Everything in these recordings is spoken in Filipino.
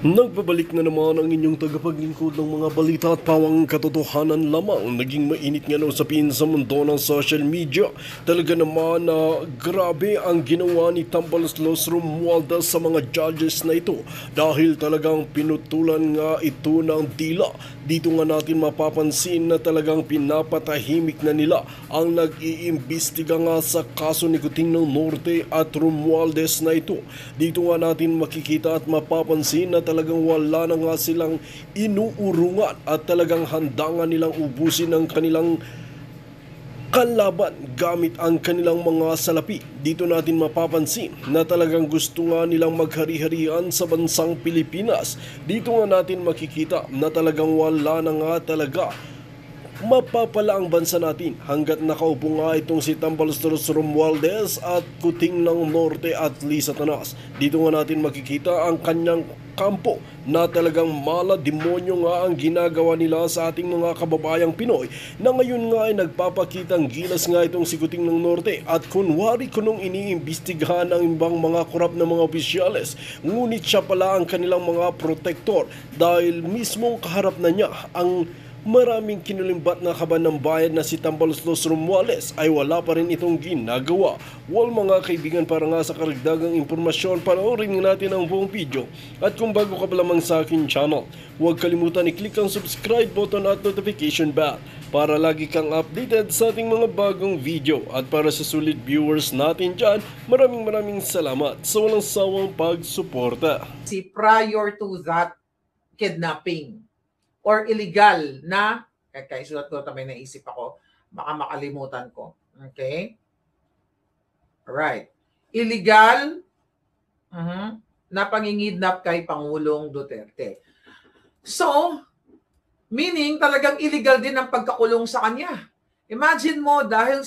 Nagbabalik na naman ang inyong tagapaglingkod ng mga balita at pawang katotohanan lamang. Naging mainit nga ng usapin sa mundo ng social media. Talaga naman na grabe ang ginawa ni Tambaloslos Romualdez sa mga judges na ito dahil talagang pinutulan nga ito ng dila. Dito nga natin mapapansin na talagang pinapatahimik na nila ang nag-iimbestiga nga sa kaso ni Kuting ng Norte at Romualdez na ito. Dito nga natin makikita at mapapansin na talagang wala na nga silang inuurungan at talagang handa nga nilang ubusin ang kanilang kalaban gamit ang kanilang mga salapi. Dito natin mapapansin na talagang gusto nga nilang maghari-harian sa bansang Pilipinas. Dito nga natin makikita na talagang wala na nga talaga mapapala ang bansa natin hanggat nakaupo nga itong si Tambaloslos Romualdez at Kuting ng Norte at Liza Tanas. Dito nga natin makikita ang kanyang kampo na talagang mala demonyo nga ang ginagawa nila sa ating mga kababayang Pinoy na ngayon nga ay nagpapakitang gilas nga itong si Kuting ng Norte at kunwari kunong iniimbestigahan ang ibang mga korap na mga opisyales, ngunit siya pala ang kanilang mga protektor dahil mismong kaharap na niya ang maraming kinulimbat na kaban ng bayan na si Tambaloslos Romualdez ay wala pa rin itong ginagawa. Well mga kaibigan, para nga sa karagdagang impormasyon, panoorin natin ang buong video. At kung bago ka pa lamang sa akin channel, huwag kalimutan i-click ang subscribe button at notification bell para lagi kang updated sa ating mga bagong video. At para sa sulit viewers natin dyan, maraming salamat sa walang sawang pagsuporta. Prior to that kidnapping or illegal na, kaya isulat ko, may naisip ako, baka makalimutan ko. Okay? Alright. Illegal na pangingidnap kay Pangulong Duterte. So, meaning talagang illegal din ang pagkakulong sa kanya. Imagine mo, dahil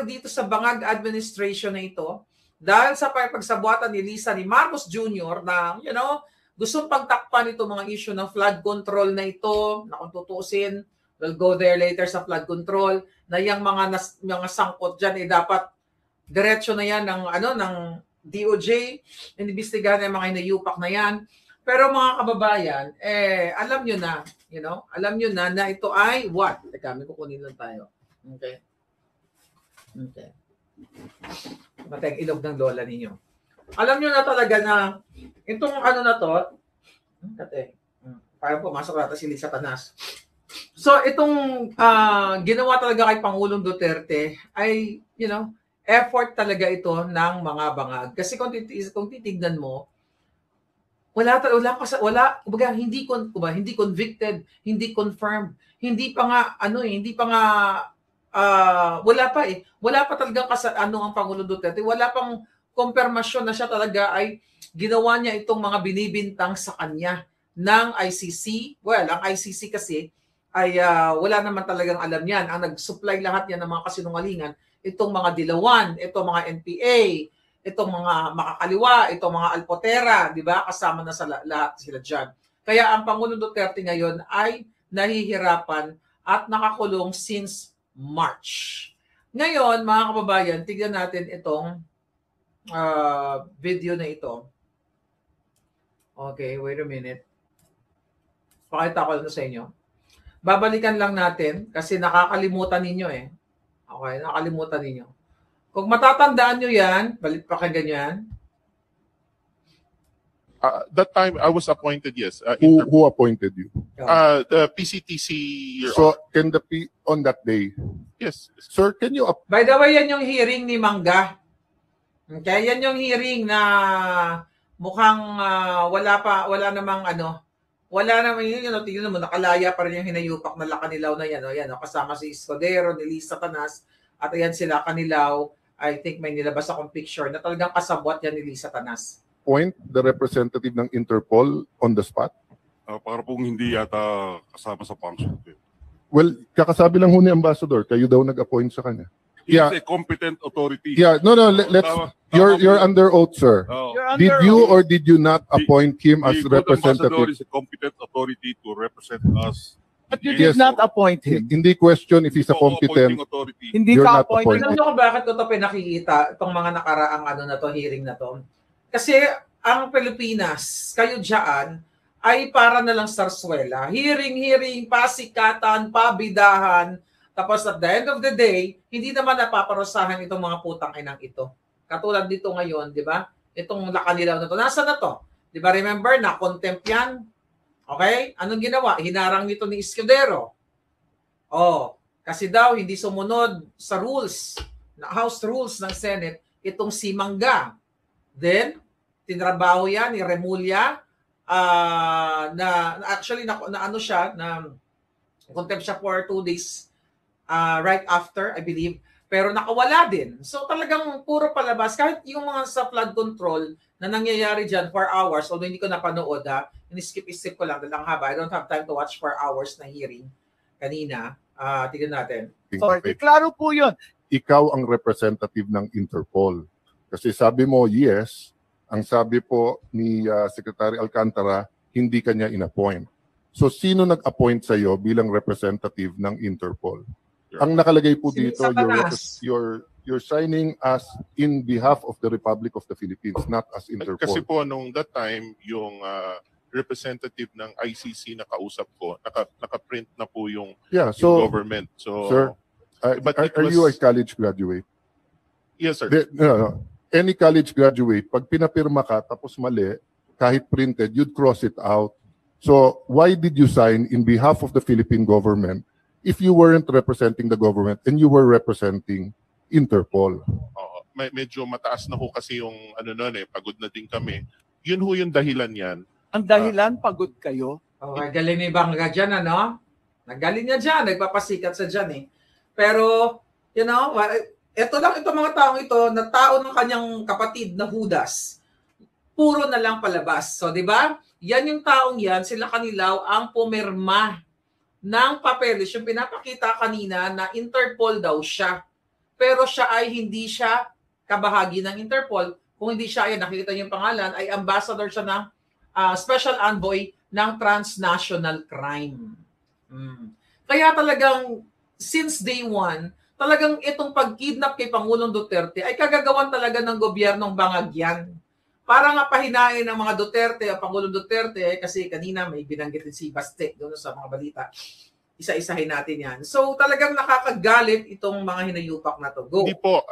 dito sa bangag administration na ito, dahil sa pagsabuatan ni Lisa ni Marcos Jr. na, gustong pagtakpan itong mga issue ng flood control na ito, na kung tutusin, we'll go there later sa flood control, na yung mga sangkot dyan, dapat diretso na yan ng DOJ, inimbestigahan ng mga hinayupak na yan. Pero mga kababayan, alam nyo na, alam nyo na ito ay what? Teka, may kukunin lang tayo. Okay. Matay ilog ng lola ninyo. Alam nyo na talaga na itong na to, parang pumasok natin si Liza Tanas. So itong ginawa talaga kay Pangulong Duterte ay, effort talaga ito ng mga bangag. Kasi kung titignan mo, hindi convicted, hindi confirmed, wala pa talagang ang Pangulong Duterte, wala pang kumpirmasyon na siya talaga ay ginawa niya itong mga binibintang sa kanya ng ICC. Well, ang ICC kasi ay wala naman talagang alam yan. Ang nag-supply lahat yan ng mga kasinungalingan, itong mga Dilawan, itong mga NPA, itong mga makakaliwa, itong mga Alpotera, di ba? Kasama na sa lahat sila dyan. Kaya ang Pangulong Duterte ngayon ay nahihirapan at nakakulong since March. Ngayon, mga kababayan, tignan natin itong video na ito. Okay, wait a minute. Pakita ko lang sa inyo. Babalikan lang natin kasi nakakalimutan ninyo eh. Okay, nakakalimutan ninyo. Kung matatandaan nyo yan, pakinggan nyo yan. That time I was appointed, yes. Who appointed you? The PCTC. So, can on that day? Yes. Sir, can you... By the way, yan yung hearing ni Mangga. Okay, yan yung hearing na mukhang wala namang yun, tingnan mo, nakalaya pa rin yung hinayupak na Lakanilaw na yan, kasama si Escudero, ni Liza Tanas, at ayan sila Kanilaw. I think may nilabas akong picture na talagang kasabwat yan ni Liza Tanas. Point the representative ng Interpol on the spot? Para pong hindi yata kasama sa function. Well, kakasabi lang ho ni Ambassador, kayo daw nag-appoint sa kanya. He is a competent authority. Yeah, no, let's... You're under oath, sir. Did you or did you not appoint him as representative? Ambassador is a competent authority to represent us. But you did not appoint him. Hindi question if he's a competent. Hindi You're ka not appointed. Alam nyo kung bakit ko ito pinakikita, itong mga nakaraang na to, hearing na to? Kasi ang Pilipinas, kayo dyan, ay para na lang sarsuela. Hearing, pasikatan, pabidahan, tapos at the end of the day, hindi naman napaparusahan itong mga putang inang ito. Katulad dito ngayon, di ba? Itong Lakanilaw na to. Nasaan na to? Di ba remember na contempt yan? Okay? Anong ginawa? Hinarang nito ni Escudero. Kasi daw hindi sumunod sa rules, na House rules ng Senate, itong si Mangga. Then, tinrabaho yan ni Remulla, na actually na ano siya, na contempt siya for 2 days right after, I believe. Pero nakawala din. So talagang puro palabas. Kahit yung mga sa flood control na nangyayari dyan 4 hours, although hindi ko napanood in-skip ko lang dahil ang haba. I don't have time to watch 4 hours na hearing kanina. Tignan natin. Sorry, klaro po yun. Ikaw ang representative ng Interpol. Kasi sabi mo, yes. Ang sabi po ni Secretary Alcantara, hindi kanya in-appoint. So sino nag-appoint sa iyo bilang representative ng Interpol? Ang nakalagay po dito, you're signing as in behalf of the Republic of the Philippines, not as Interpol. Kasi po nung that time, yung representative ng ICC na kausap ko, naka-print na po yung government. So, sir, are you a college graduate? Yes, sir. No. Any college graduate, pag pinapirma ka tapos mali, kahit printed, you'd cross it out. So why did you sign in behalf of the Philippine government if you weren't representing the government and you were representing Interpol? Medyo mataas na ho kasi yung pagod na din kami. Yun ho yung dahilan yan. Ang dahilan, pagod kayo. Galing ni Bangga dyan, ano? Nagaling niya dyan, nagpapasikat sa dyan eh. Pero, ito lang itong mga taong ito, na tao ng kanyang kapatid na Judas, puro na lang palabas. So, di ba? Yan yung taong yan, sila Kanilaw ang pumirma ng papeles, yung pinapakita kanina na Interpol daw siya. Pero siya ay hindi siya kabahagi ng Interpol. Kung hindi siya, nakikita niyo yung pangalan, ay ambassador siya ng special envoy ng transnational crime. Kaya talagang, since day one, talagang itong pag-kidnap kay Pangulong Duterte ay kagagawan talaga ng gobyernong bangag yan. Para nga pahinain ng mga Duterte, Pangulong Duterte, kasi kanina may binanggit din si Baste doon sa mga balita. Isa-isahin natin yan. So talagang nakakagalit itong mga hinayupak na to. Go. Hindi po,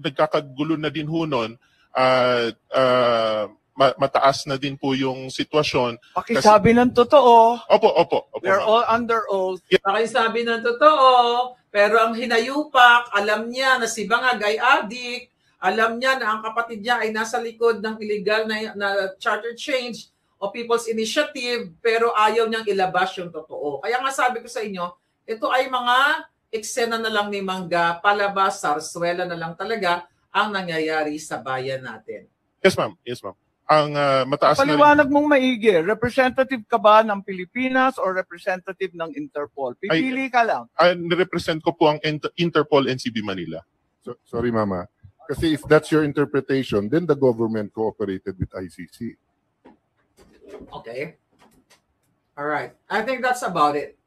nagkakagulo na din ho nun. Mataas na din po yung sitwasyon. Pakisabi ng totoo. Opo. We're all under oath. Pakisabi ng totoo, pero ang hinayupak, alam niya na si Bangag ay adik, alam niya na ang kapatid niya ay nasa likod ng illegal na charter change o People's Initiative, pero ayaw niyang ilabas yung totoo. Kaya nga sabi ko sa inyo, ito ay mga eksena na lang ni Mangga, palabas, sarsuela na lang talaga ang nangyayari sa bayan natin. Yes, ma'am. Ang mataas Paliwanag mong maigi, representative ka ba ng Pilipinas or representative ng Interpol? Pipili ka lang. Nirepresent ko po ang Interpol NCB Manila. Sorry, Mama. Kasi if that's your interpretation, then the government cooperated with ICC. Okay. All right. I think that's about it.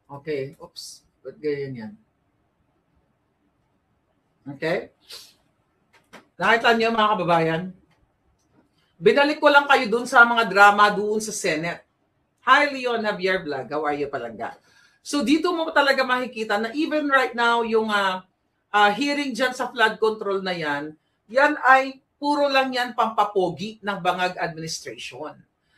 Okay. Oops. Ba't ganyan yan? Okay. Nakita niyo mga kababayan? Binalik ko lang kayo dun sa mga drama doon sa Senate. Hi, Leon Javier Vlog. How are you, Palangga? So dito mo talaga makikita na even right now, yung hearing dyan sa flood control na yan ay puro lang yan pampapogi ng Bangag administration.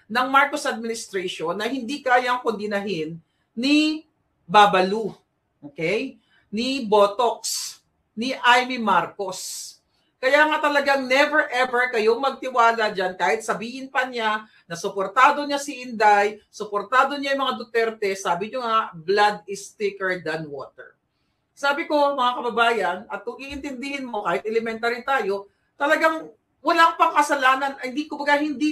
Ng Marcos administration na hindi kayang kondinahin ni Babalu, okay? Ni Botox, ni Amy Marcos. Kaya nga talagang never ever kayong magtiwala dyan kahit sabihin pa niya na suportado niya si Inday, suportado niya yung mga Duterte, sabi niyo nga, blood is thicker than water. Sabi ko mga kababayan, at kung iintindihin mo kahit elementary tayo, talagang walang pang kasalanan, hindi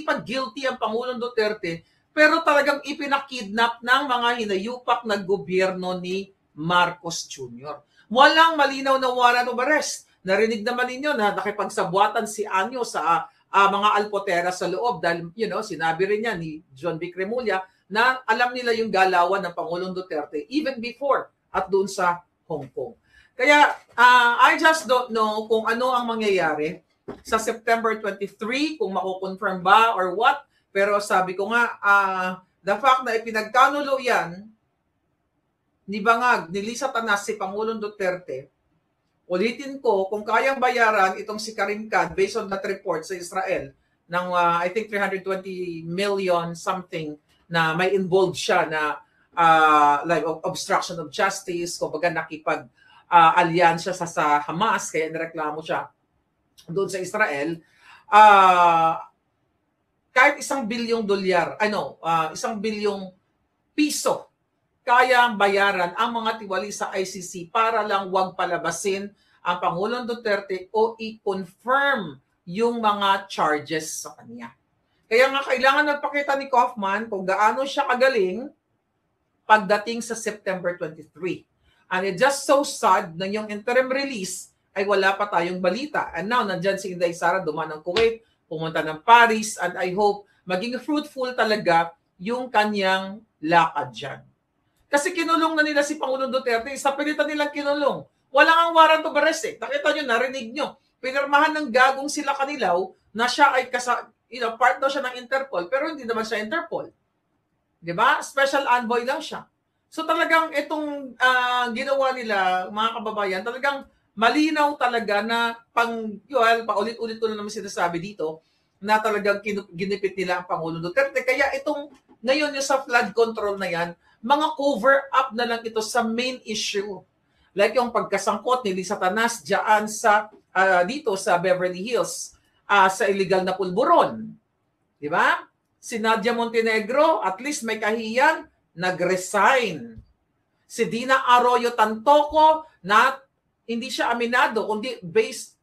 pa guilty ang Pangulong Duterte, pero talagang ipinakidnap ng mga hinayupak na gobyerno ni Marcos Jr. Walang malinaw na warrant of arrest. Narinig naman ninyo na nakipagsabuatan si Anyo sa mga alpotera sa loob dahil, sinabi rin niya ni John Vic Remulla na alam nila yung galawan ng Pangulong Duterte even before at doon sa Hong Kong. Kaya I just don't know kung ano ang mangyayari sa September 23 kung mako-confirm ba or what. Pero sabi ko nga, the fact na ipinagkanulo yan ni Bangag, ni Lisa Tanas, si Pangulong Duterte, ulitin ko, kung kayang bayaran itong si Karim Khan based on that report sa Israel ng I think 320 million something na may involved siya na like obstruction of justice, kumbaga nakipag-alyansya sa Hamas, kaya nireklamo siya doon sa Israel, kahit $1 bilyong $1 bilyong piso kaya bayaran ang mga tiwali sa ICC para lang wag palabasin ang Pangulong Duterte o i-confirm yung mga charges sa kanya. Kaya nga kailangan magpakita ni Kaufman kung gaano siya kagaling pagdating sa September 23. And it's just so sad na yung interim release ay wala pa tayong balita. And now, nandyan si Inday Sara, dumaan ng Kuwait, pumunta ng Paris, and I hope maging fruitful talaga yung kanyang lakad dyan. Kasi kinulong na nila si Pangulong Duterte, sa pilitan nilang kinulong. Walang ang warrant of arrest eh. Nakita nyo, narinig nyo. Pinirmahan ng gagong sila Kanilaw na siya ay part daw siya ng Interpol, pero hindi naman siya Interpol. Diba? Special envoy lang siya. So talagang itong ginawa nila, mga kababayan, talagang malinaw talaga na paulit-ulit ko na naman sinasabi dito, na talagang ginipit nila ang Pangulong Duterte. Kaya itong ngayon yung sa flood control na yan, mga cover up na lang ito sa main issue. Like yung pagkasangkot ni Lisa Tanas diyan sa dito sa Beverly Hills sa illegal na pulburon. Di ba? Si Nadia Montenegro, at least may kahiyan, nag-resign. Si Dina Arroyo Tantoco, na hindi siya aminado, kundi based,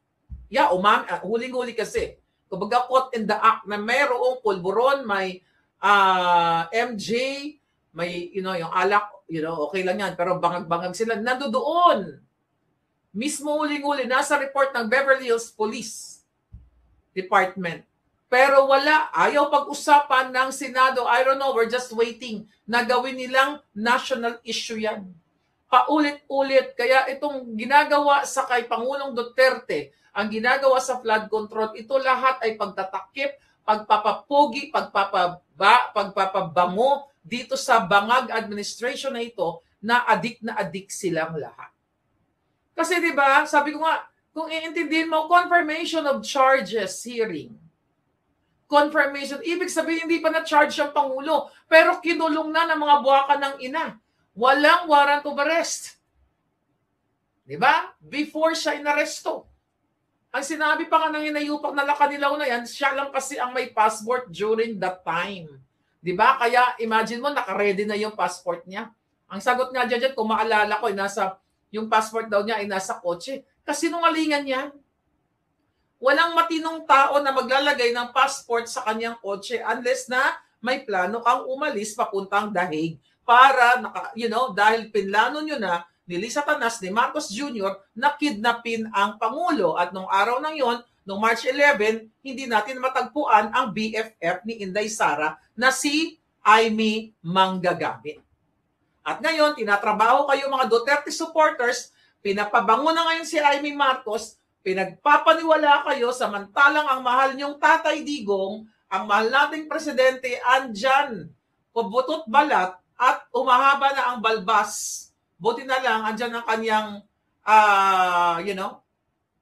huling-huli kasi. Kumbaga caught in the act na mayroong pulburon, may MJ, may, yung alak, okay lang yan, pero bangag-bangag sila, nandoon. Mismo huling-huli, nasa report ng Beverly Hills Police Department. Pero wala, ayaw pag-usapan ng Senado. I don't know, we're just waiting na gawin nilang national issue yan. Paulit-ulit, kaya itong ginagawa sa kay Pangulong Duterte, ang ginagawa sa flood control, ito lahat ay pagtatakip, pagpapapogi, pagpapabango dito sa Bangag administration na ito, na adik silang lahat. Kasi 'di ba, sabi ko nga, kung iintindihin mo, confirmation of charges hearing. Confirmation, ibig sabihin hindi pa na-charge ang Pangulo, pero kinulong na ng mga buwakan ng ina. Walang warrant of arrest. 'Di ba? Before siya inaresto. Ang sinabi pa nga ng inayupak na Kanilaw na yan, siya lang kasi ang may passport during that time. Diba? Kaya imagine mo, naka-ready na yung passport niya. Ang sagot nga dyan, kung maalala ko, yung passport daw niya ay nasa kotse. Kasi nungalingan yan. Walang matinong tao na maglalagay ng passport sa kanyang kotse unless na may plano kang umalis papuntang Dahig para, dahil pinlano nyo na ni Lisa Tanas, ni Marcos Jr. na kidnapin ang Pangulo. At nung araw nang yon, noong March 11, hindi natin matagpuan ang BFF ni Inday Sara na si Amy Manggagamit. At ngayon, tinatrabaho kayo mga Duterte supporters, pinapabango na ngayon si Amy Marcos, pinagpapaniwala kayo samantalang ang mahal niyong Tatay Digong, ang mahal nating presidente, andyan, pubutot balat at umahaba na ang balbas. Buti na lang, andyan ang kanyang,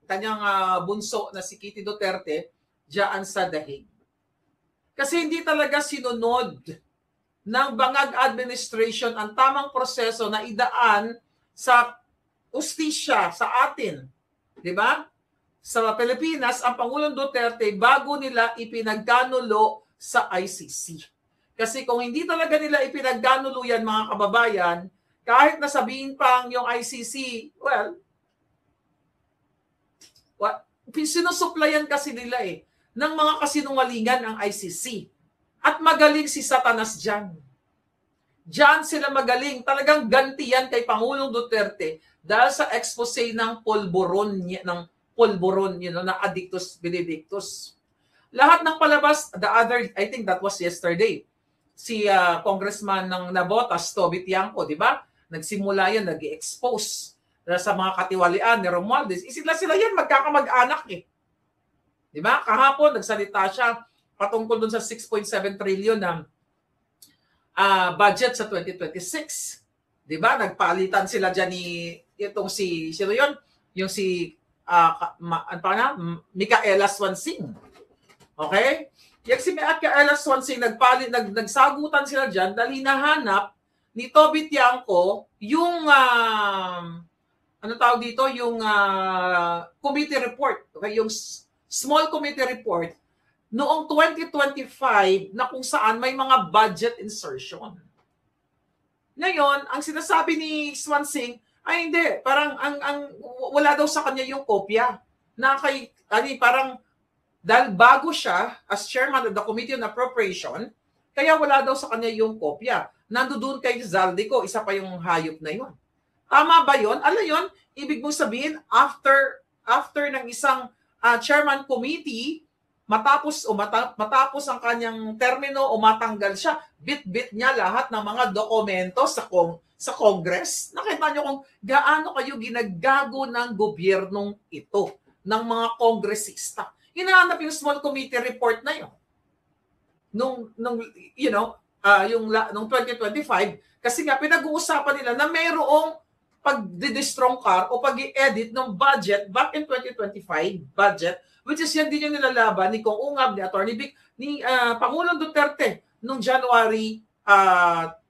kanyang bunso na si Kitty Duterte diyan sa Dahig. Kasi hindi talaga sinunod ng Bangag administration ang tamang proseso na idaan sa ustisya sa atin. 'Di ba? Sa Pilipinas, ang Pangulong Duterte bago nila ipinagkanulo sa ICC. Kasi kung hindi talaga nila ipinagkanulo yan, mga kababayan, kahit nasabihin pang yung ICC, sinusuplayan kasi nila ng mga kasinungalingan ang ICC. At magaling si Satanas dyan. Diyan sila magaling. Talagang ganti yan kay Pangulong Duterte dahil sa expose ng polboron, na Addictus Benedictus. Lahat ng palabas, I think that was yesterday, si Congressman ng Navotas, Toby Tiangco, di ba? Nagsimula yan, nag-expose sa mga katiwalian ni Romualdez. Sila yan, magkakamag-anak . Di ba? Kahapon, nagsalita siya patungkol dun sa 6.7 trillion na budget sa 2026. Di ba? Nagpalitan sila dyan ni itong sino yun? Yung si Micaela Swansing. Okay? Yung si Micaela Swansing, nagsagutan sila dyan dahil hinahanap ni Toby Tiangco yung ano tawag dito? Yung committee report. Okay? Yung small committee report noong 2025 na kung saan may mga budget insertion. Ngayon, ang sinasabi ni Swansing ay hindi, parang wala daw sa kanya yung kopya. Na kay parang dahil bago siya as chairman of the Committee on Appropriation, kaya wala daw sa kanya yung kopya. Nandoon kay Zaldico, isa pa yung hayop na yun. Tama ba yun? Alam yun, ibig mong sabihin after ng isang chairman committee, matapos ang kanyang termino o matanggal siya, bit-bit niya lahat ng mga dokumento sa Congress. Nakita niyo kung gaano kayo ginagago ng gobyernong ito, ng mga kongresista. Hinahanap yung small committee report na yun. Nung 2025, kasi nga pinag-uusapan nila na mayroong pag-destrong car o pag-i-edit ng budget back in 2025 budget, which is yan din yung nilalaban ni Kong Ungab, ni Atty. Vic, ni Pangulong Duterte noong January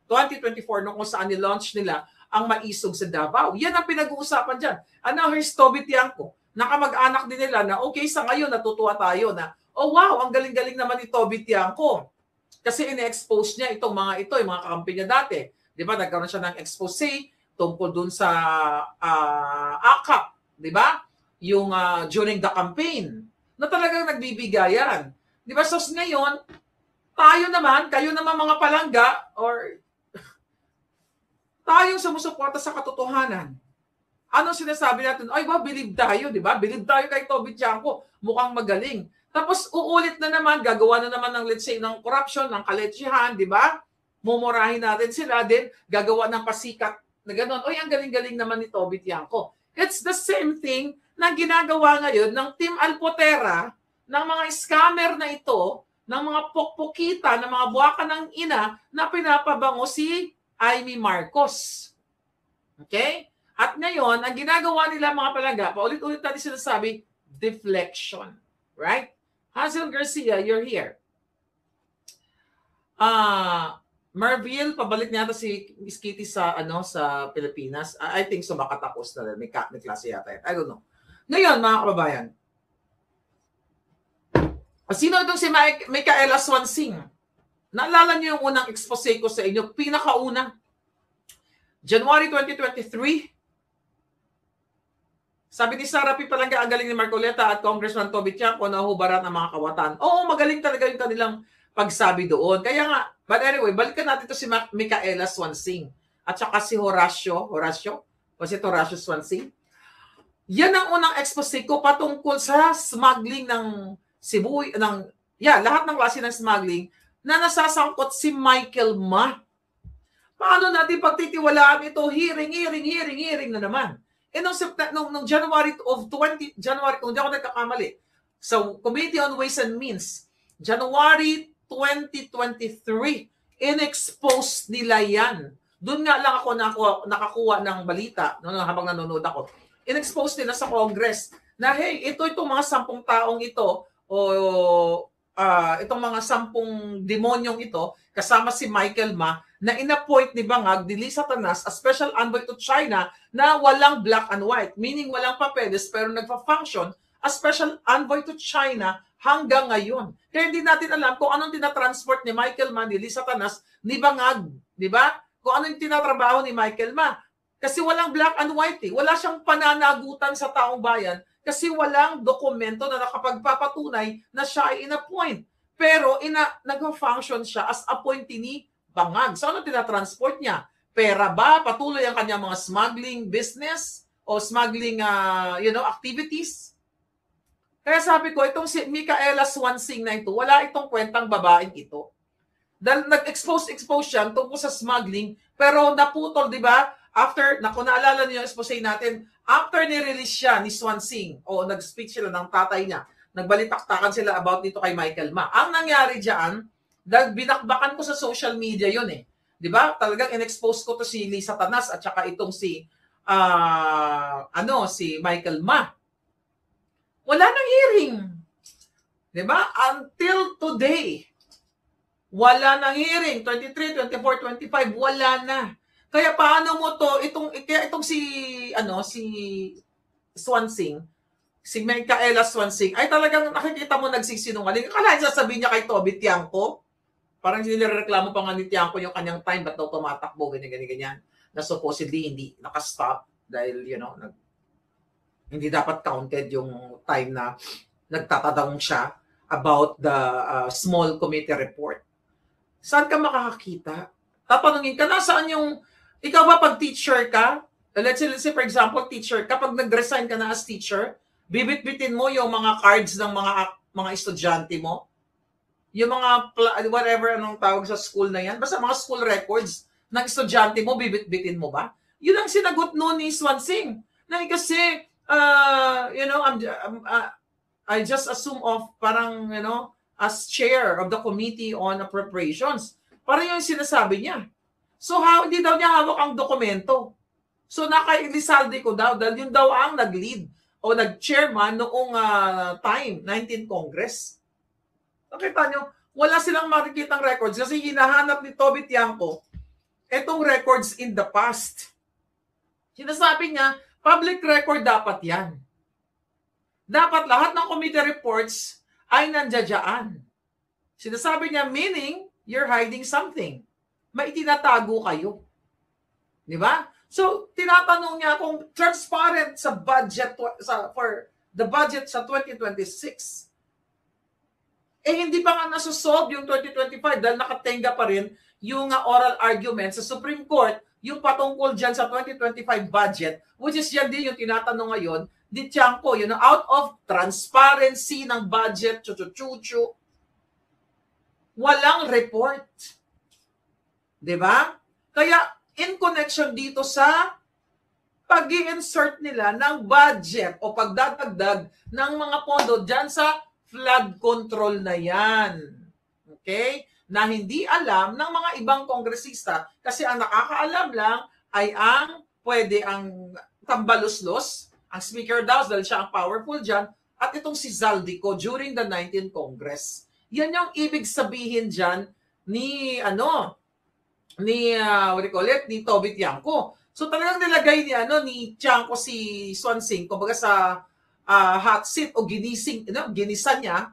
2024 nung kung saan ni-launch nila ang maisog sa Davao. Yan ang pinag-uusapan dyan. And now here's Toby Tiangco. Nakamag-anak din nila na okay, sa ngayon natutuwa tayo na, oh wow, ang galing-galing naman ni Toby Tiangco. Kasi ine-expose niya itong mga ito, yung mga kakampi niya dati. Di ba? Nagkaroon siya ng expose tungkol dun sa AKAP. Di ba? Yung during the campaign na talagang nagbibigayan. Di ba? So ngayon, tayo naman, kayo naman mga palangga or tayong sumusuporta sa katotohanan. Anong sinasabi natin? Ay, believe tayo, di ba? Believe tayo kay Toby Tiangco. Mukhang magaling. Tapos uulit na naman, gagawa na naman ng let's say ng corruption, ng kaletsihan, di ba? Mumurahin natin sila din, gagawa ng pasikat na gano'n. Oy, ang galing-galing naman ni Toby Tiangco. It's the same thing na ginagawa ngayon ng Team Alpotera, ng mga scammer na ito, ng mga pokpokita, ng mga buwaka ng ina na pinapabango si Amy Marcos. Okay? At ngayon, ang ginagawa nila mga palangga, paulit-ulit natin sinasabi, deflection. Right? Hazel Garcia, you're here. Marville, pabalik niya si Miss Kitty sa sa Pilipinas. I think so makatapos na rin. May klase yata yun. I don't know. Ngayon, mga kababayan, sino itong si Micaela Swansing? Naalala niyo yung unang expose ko sa inyo? Pinakauna. January 2023. Sabi ni Sara P. Palangga, ang galing ni Marcoleta at Congressman Toby Tiangco na hubaran ang mga kawatan. Oo, magaling talaga yung kanilang pagsabi doon. Kaya nga, but anyway, balikan natin to si Micaela Swansing at saka si Horacio Swansing. Yan ang unang expose ko patungkol sa smuggling ng lahat ng klase ng smuggling na nasasangkot si Michael Ma. Paano natin pagtitiwalaan ito? Hearing na naman. Nung January kung hindi ako nagkakamali, so Committee on Ways and Means, January 2023, in-expose nila yan. Doon nga lang ako nakakuha ng balita habang nanonood ako. In-expose nila sa Congress na hey, itong mga 10 taong ito o itong mga 10 demonyong ito kasama si Michael Ma na in-appoint ni Bangag ni Lisa Tanas as special envoy to China na walang black and white, meaning walang papeles pero nagfa-function as special envoy to China hanggang ngayon. Kaya hindi natin alam kung anong tinatransport ni Michael Ma, ni Lisa Tanas, ni Bangag, di ba? Kung anong tinatrabaho ni Michael Ma. Kasi walang black and white eh. Wala siyang pananagutan sa taong bayan kasi walang dokumento na nakapagpapatunay na siya ay in-appoint. Pero nag-function siya as appointee ni Bangag. So ano tinatransport niya? Pera ba? Patuloy ang kanyang mga smuggling business o smuggling activities? Kaya sabi ko, itong si Micaela Swansing na ito, wala itong kwentang babaeng ito. Dahil nag-expose siya tungkol sa smuggling, pero naputol, di ba? After, kung naalala niyo yung expose natin, after ni-release siya ni Swansing, o nag-speak sila ng tatay niya, Nagbalitaktakan sila about dito kay Michael Ma. Ang nangyari diyan, dahil binakbakan ko sa social media 'yun eh. 'Di ba? Talagang in-expose ko to si Lisa Tanas at saka itong si si Michael Ma. Wala nang hearing. 'Di ba? Until today. Wala nang hearing. 23, 24, 25 wala na. Kaya paano mo to itong si Swansing, si Micaela Swansing ay talagang nakikita mo nagsisinungaling. Kaya sasabihin niya kay Toby Tiangco, parang nirereklamo pa nga ni Tiangco yung kanyang time, ba't daw tumatakbo, ganyan. Na supposedly hindi nakastop dahil, hindi dapat counted yung time na nagtatadang siya about the small committee report. Saan ka makakakita? Tatanungin ka, nasaan yung, ikaw ba pag teacher ka, let's say for example, teacher ka, pag nag-resign ka na as teacher, bibit-bitin mo yung mga cards ng mga estudyante mo, yung mga whatever anong tawag sa school na yan, basta mga school records ng estudyante mo, bibit-bitin mo ba? Yun ang sinagot noon ni Swansing. Na kasi, I just assume of parang, as chair of the Committee on Appropriations. Parang yung sinasabi niya. So, hindi daw niya hawak ang dokumento. So, naka-Elizalde ko daw, dahil yun daw ang nag-lead o nag-chairman noong time, 19th Congress. Nakita nyo, wala silang makikitang records kasi hinahanap ni Toby Tiangco itong records in the past. Sinasabi niya, public record dapat yan. Dapat lahat ng committee reports ay nandiyan. Sinasabi niya, meaning, you're hiding something. May itinatago kayo. Di ba? So, tinatanong niya kung transparent sa budget for the budget sa 2026. Hindi pa nga nasusolve yung 2025 dahil nakatenga pa rin yung oral argument sa Supreme Court, yung patungkol dyan sa 2025 budget, which is yan din yung tinatanong ngayon, di Tiangco, out of transparency ng budget, chuchu-chuchu, walang report. Diba? Kaya, in connection dito sa pag-i-insert nila ng budget o pagdadagdag ng mga pondo dyan sa flood control na yan. Okay? Na hindi alam ng mga ibang kongresista kasi ang nakakaalam lang ay ang tambaluslos, ang Speaker Daos dahil siya ang powerful dyan, at itong si Zaldico during the 19th Congress. Yan yung ibig sabihin dyan ni Toby Tiangco. So talagang nilagay ni Tiangco si Swansing kumbaga sa hot seat o ginisa niya.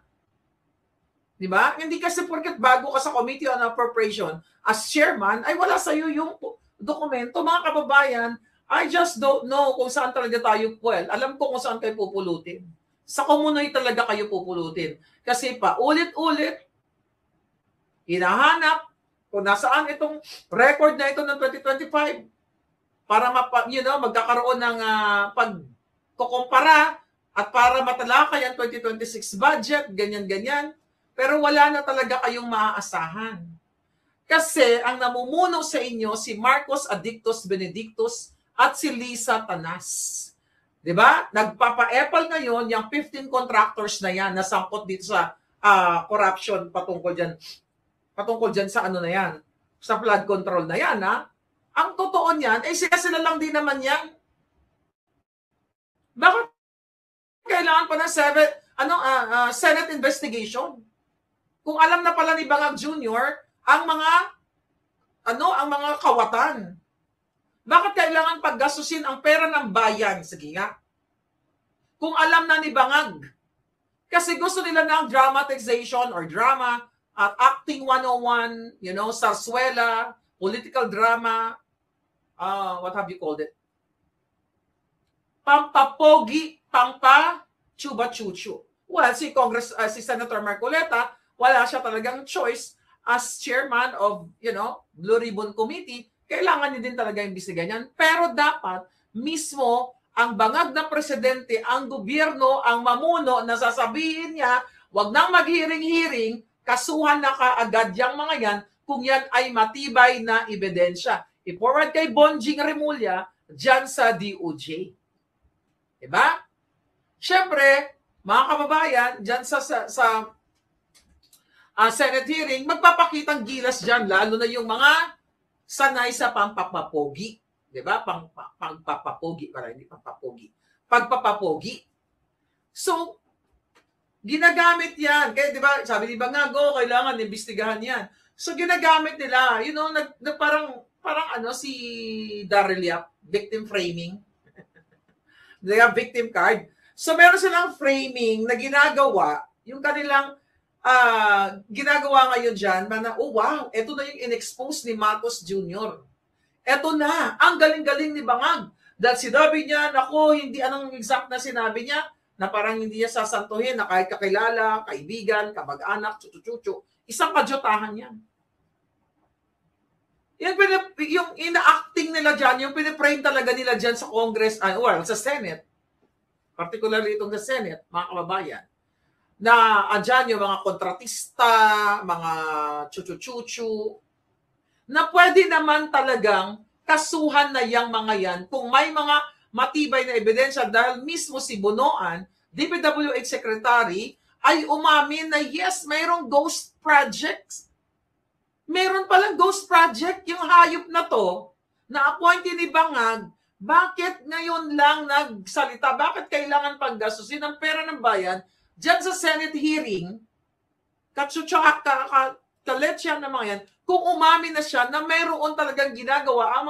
'Di ba? Hindi kasi porket bago ka sa Committee on Appropriation as chairman ay wala sa iyo yung dokumento. Mga kababayan, I just don't know kung saan talaga tayo alam ko kung saan kayo pupulutin. Sa Komunoy talaga kayo pupulutin. Kasi pa ulit-ulit hinahanap kung nasaan itong record na ito ng 2025 para magkakaroon ng pagkukumpara at para matalakay ang 2026 budget, ganyan-ganyan. Pero wala na talaga kayong maaasahan. Kasi ang namumuno sa inyo si Marcos Addictus Benedictus at si Lisa Tanas. 'Di ba? Nagpapa-epal ngayon yung 15 contractors na yan na sangkot dito sa corruption patungkol diyan sa na yan, sa flood control na yan, ha? Ang totoo niyan, sila lang din naman yan. Bakit kailangan pa ng Senate investigation? Kung alam na pala ni Bangag Jr. ang mga kawatan. Bakit kailangan paggastusin ang pera ng bayan? Sige nga. Kung alam na ni Bangag. Kasi gusto nila ng dramatization or drama at acting 101, sarsuela, political drama, what have you called it? Pampapogi, chuba-chuchu. Well, si Senator Marcoleta, wala siya talagang choice as chairman of, Blue Ribbon Committee, kailangan niya din talaga imbestigahan yan. Pero dapat mismo ang bangag na presidente, ang gobyerno, ang mamuno na sasabihin niya, wag nang maghiring-hiring, kasuhan na kaagad yung mga yan kung yan ay matibay na ebidensya. I-forward kay Bonjing Remulla dyan sa DOJ. Diba? Siyempre, mga kababayan, dyan sa Senate hearing, magpapakitang gilas dyan, lalo na yung mga sanay sa pampapapogi. Diba? Pagpapapogi para hindi pampapogi. Pagpapapogi. So, ginagamit yan. Kaya diba, sabi ni Bangago, kailangan imbestigahan yan. So, ginagamit nila. You know, parang si Daryl Yap, victim framing. They have victim card. So, meron silang framing na ginagawa, yung kanilang ginagawa ngayon dyan, na, oh wow, eto na yung in-expose ni Marcos Jr. Eto na, ang galing-galing ni Bangag. Dahil sinabi niya, naku, hindi anong exact na sinabi niya, na parang hindi niya sasantuhin na kahit kakilala, kaibigan, kamag-anak, chuchu-chuchu, isang kadyotahan yan. Yung ina-acting nila dyan, yung piniprame talaga nila dyan sa Congress, sa Senate, particularly itong sa Senate, mga kababayan, na andyan yung mga kontratista, mga chuchu-chuchu, na pwede naman talagang kasuhan na yung mga yan kung may mga matibay na ebidensya dahil mismo si Bonoan, DPWH Secretary, ay umamin na yes, mayroong ghost projects. Meron palang ghost project yung hayop na to, na appointee ni Bangag, bakit ngayon lang nagsalita? Bakit kailangan paggastusin ang pera ng bayan dyan sa Senate hearing? Kaletsa ng mga yan, kung umamin na siya na mayroon talagang ginagawa ang